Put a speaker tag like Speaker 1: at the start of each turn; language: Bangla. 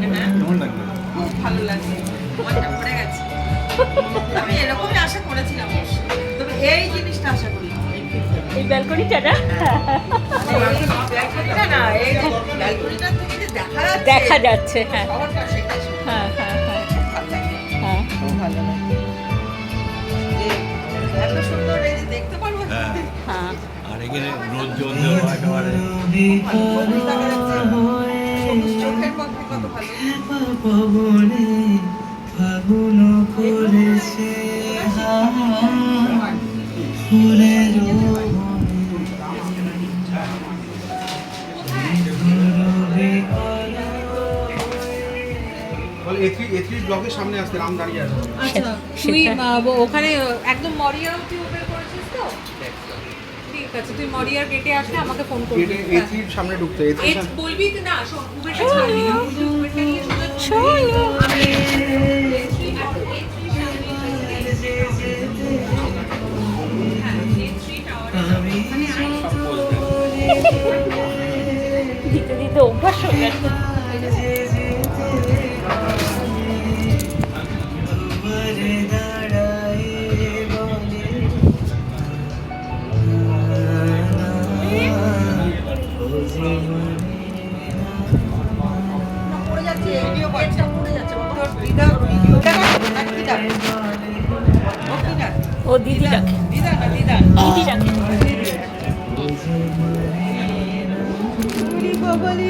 Speaker 1: কেমন লাগলো?
Speaker 2: খুব ভালো লাগছে, মনটা ভরে গেছে। আমি এরকমই আশা করেছিলাম, তবে এই জিনিসটা আশা করি
Speaker 3: এই ব্যালকনিটা না,
Speaker 2: ব্যালকনিটা না, এই ব্যালকনিটা থেকে যে
Speaker 3: দেখা যাচ্ছে। হ্যাঁ
Speaker 2: শহরটা, সেটা
Speaker 3: হ্যাঁ হ্যাঁ হ্যাঁ
Speaker 2: ভালো লাগে,
Speaker 3: হ্যাঁ
Speaker 2: খুব ভালো লাগে। যে এত সুন্দর এই যে দেখতে পারবো,
Speaker 1: হ্যাঁ।
Speaker 3: হ্যাঁ।
Speaker 1: আর এখানে রোদ জল দেওয়া একেবারে
Speaker 2: চোখের পক্ষে কত ভালো।
Speaker 4: ফাগুন করেছে ফুলের
Speaker 5: A3 ব্লকের সামনে আসতে রাম দাঁড়িয়ে আছে।
Speaker 6: আচ্ছা, তুই ওখানে একদম মরিয়া অবধি ওপেন করেছিস তো? ঠিক আছে, তুই মরিয়ার গেটে আসলে আমাকে ফোন করবি।
Speaker 5: A3 সামনে ঢুকতে
Speaker 6: বলবি তো না, শোন, উবেরটা ছাড়বি না, উবেরটা নিয়ে
Speaker 3: চলো। দিতে দিতে অভ্যাস হয়ে গেছে।
Speaker 2: পড়ে যাচ্ছে, ভিডিও কলটা পড়ে যাচ্ছে বাবা, তোর দিদা ভিডিওটা দিদা,
Speaker 3: ও দিদি ডাকে,
Speaker 2: দিদা না দিদা,
Speaker 3: দিদি ডাকে।
Speaker 2: বাবা রে।